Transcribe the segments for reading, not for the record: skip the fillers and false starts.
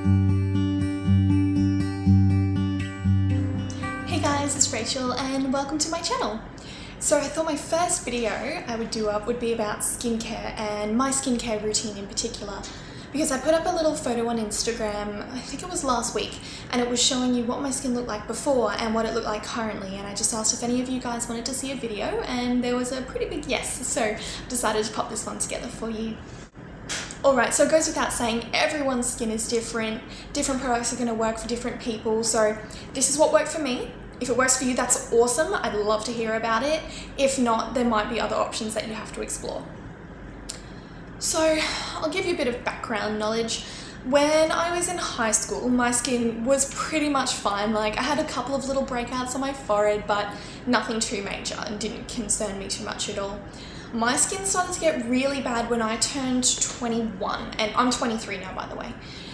Hey guys, it's Rachel and welcome to my channel. So I thought my first video I would do up would be about skincare and my skincare routine in particular, because I put up a little photo on Instagram, I think it was last week, and it was showing you what my skin looked like before and what it looked like currently, and I just asked if any of you guys wanted to see a video, and there was a pretty big yes, so I decided to pop this one together for you. Alright, so it goes without saying, everyone's skin is different products are going to work for different people, so this is what worked for me. If it works for you, that's awesome, I'd love to hear about it. If not, there might be other options that you have to explore. So, I'll give you a bit of background knowledge. When I was in high school, my skin was pretty much fine. Like, I had a couple of little breakouts on my forehead, but nothing too major and didn't concern me too much at all. My skin started to get really bad when I turned 21, and I'm 23 now, by the way.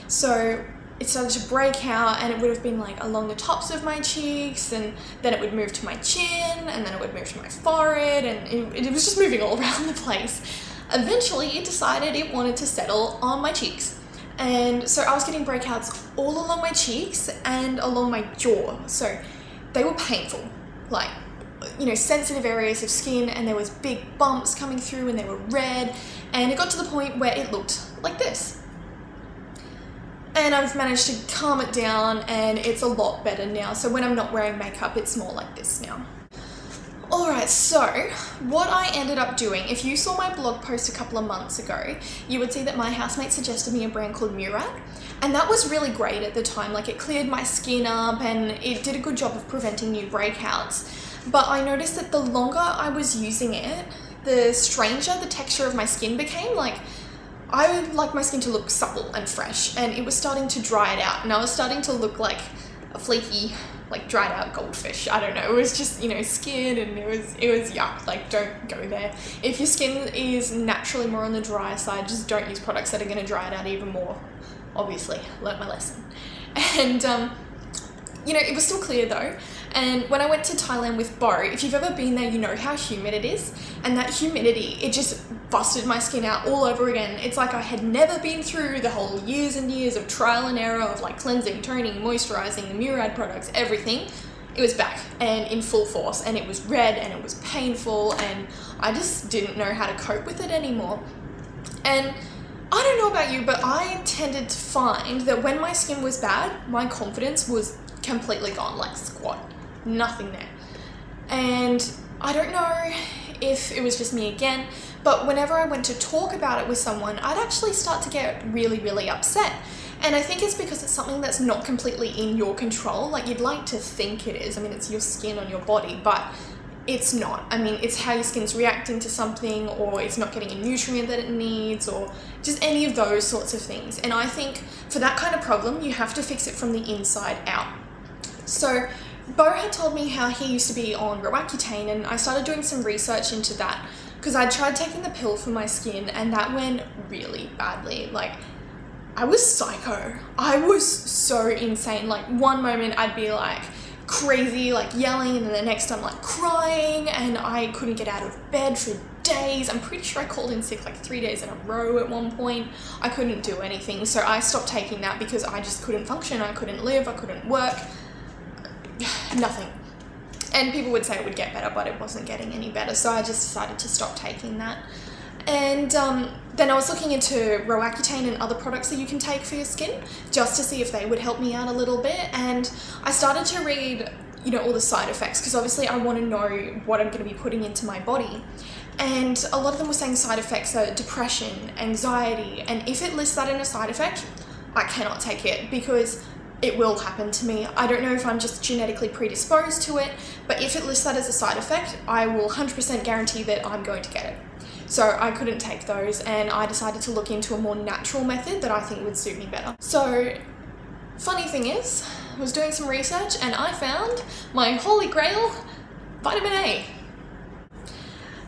So it started to break out, and it would have been like along the tops of my cheeks, and then it would move to my chin, and then it would move to my forehead, and it was just moving all around the place. Eventually, it decided it wanted to settle on my cheeks. And so I was getting breakouts all along my cheeks and along my jaw. So they were painful, like, you know, sensitive areas of skin, and there was big bumps coming through and they were red, and it got to the point where it looked like this. And I've managed to calm it down and it's a lot better now. So when I'm not wearing makeup, it's more like this now. Alright, so what I ended up doing, if you saw my blog post a couple of months ago, you would see that my housemate suggested me a brand called Murad, and that was really great at the time. Like, it cleared my skin up and it did a good job of preventing new breakouts. But I noticed that the longer I was using it, the stranger the texture of my skin became. Like, I would like my skin to look supple and fresh, and it was starting to dry it out, and I was starting to look like a flaky, like dried out goldfish. I don't know, it was just, you know, skin, and it was yuck. Like, don't go there. If your skin is naturally more on the drier side, just don't use products that are going to dry it out even more. Obviously, learnt my lesson. And you know, it was still clear though. And when I went to Thailand with Bo, if you've ever been there, you know how humid it is, and that humidity, it just busted my skin out all over again. It's like I had never been through the whole years and years of trial and error of like cleansing, toning, moisturizing, the Murad products, everything. It was back and in full force, and it was red and it was painful, and I just didn't know how to cope with it anymore. And I don't know about you, but I tended to find that when my skin was bad, my confidence was completely gone, like squat, nothing there. And I don't know if it was just me again, but whenever I went to talk about it with someone, I'd actually start to get really upset. And I think it's because it's something that's not completely in your control. Like, you'd like to think it is. I mean, it's your skin on your body, but it's not. I mean, it's how your skin's reacting to something, or it's not getting a nutrient that it needs, or just any of those sorts of things. And I think for that kind of problem, you have to fix it from the inside out. So Bo had told me how he used to be on Roaccutane, and I started doing some research into that because I tried taking the pill for my skin, and that went really badly. Like, I was psycho. I was so insane. Like, one moment I'd be like crazy, like yelling, and then the next I'm like crying, and I couldn't get out of bed for days. I'm pretty sure I called in sick like 3 days in a row at one point. I couldn't do anything, so I stopped taking that because I just couldn't function. I couldn't live, I couldn't work, nothing. And people would say it would get better, but it wasn't getting any better, so I just decided to stop taking that. And then I was looking into Roaccutane and other products that you can take for your skin, just to see if they would help me out a little bit. And I started to read, you know, all the side effects, because obviously I want to know what I'm going to be putting into my body. And a lot of them were saying side effects are depression, anxiety, and if it lists that in a side effect, I cannot take it, because it will happen to me. I don't know if I'm just genetically predisposed to it, but if it lists that as a side effect, I will 100% guarantee that I'm going to get it. So I couldn't take those, and I decided to look into a more natural method that I think would suit me better. So, funny thing is, I was doing some research and I found my holy grail, vitamin A.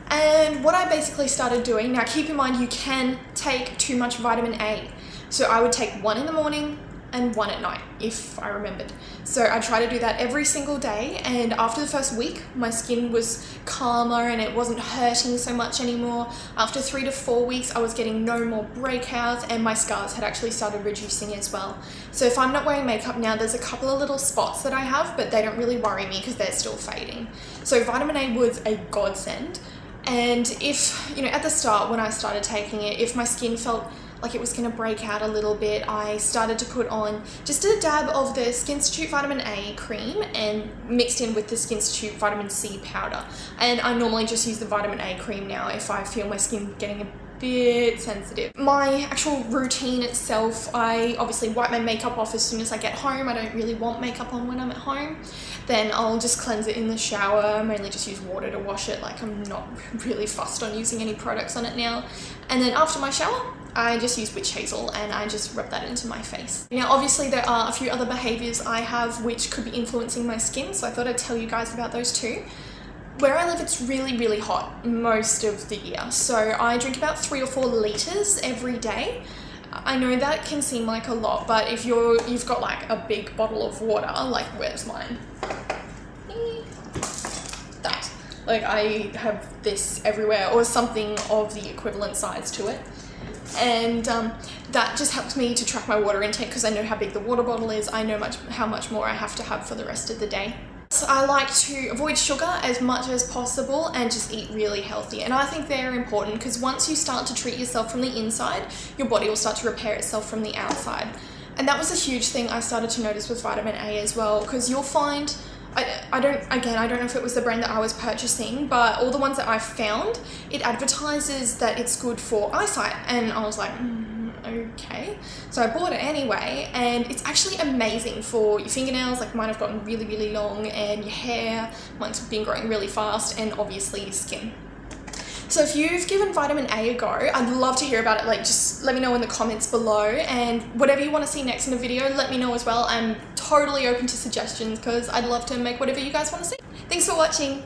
And what I basically started doing, now keep in mind you can take too much vitamin A. So I would take 1 in the morning, and one at night, if I remembered. So I try to do that every single day, and after the first week, my skin was calmer and it wasn't hurting so much anymore. After 3 to 4 weeks, I was getting no more breakouts, and my scars had actually started reducing as well. So if I'm not wearing makeup now, there's a couple of little spots that I have, but they don't really worry me because they're still fading. So vitamin A was a godsend. And if, you know, at the start when I started taking it, if my skin felt like it was going to break out a little bit, I started to put on just a dab of the SkinCeuticals vitamin A cream and mixed in with the SkinCeuticals vitamin C powder. And I normally just use the vitamin A cream now if I feel my skin getting a bit sensitive. My actual routine itself, I obviously wipe my makeup off as soon as I get home. I don't really want makeup on when I'm at home. Then I'll just cleanse it in the shower. I mainly just use water to wash it, like I'm not really fussed on using any products on it now. And then after my shower, I just use witch hazel and I just rub that into my face. Now obviously there are a few other behaviors I have which could be influencing my skin, so I thought I'd tell you guys about those too. Where I live, it's really hot most of the year, so I drink about 3 or 4 liters every day. I know that can seem like a lot, but if you've got like a big bottle of water, like where's mine? That. Like I have this everywhere, or something of the equivalent size to it. And that just helps me to track my water intake because I know how big the water bottle is. I know how much more I have to have for the rest of the day. So I like to avoid sugar as much as possible and just eat really healthy. And I think they're important because once you start to treat yourself from the inside, your body will start to repair itself from the outside. And that was a huge thing I started to notice with vitamin A as well, because you'll find, I don't know if it was the brand that I was purchasing, but all the ones that I found, it advertises that it's good for eyesight. And I was like, okay. So I bought it anyway, and it's actually amazing for your fingernails. Like mine have gotten really long, and your hair, mine's been growing really fast, and obviously your skin. So if you've given vitamin A a go, I'd love to hear about it. Like just let me know in the comments below, and whatever you want to see next in the video, let me know as well. I'm totally open to suggestions because I'd love to make whatever you guys want to see. Thanks for watching.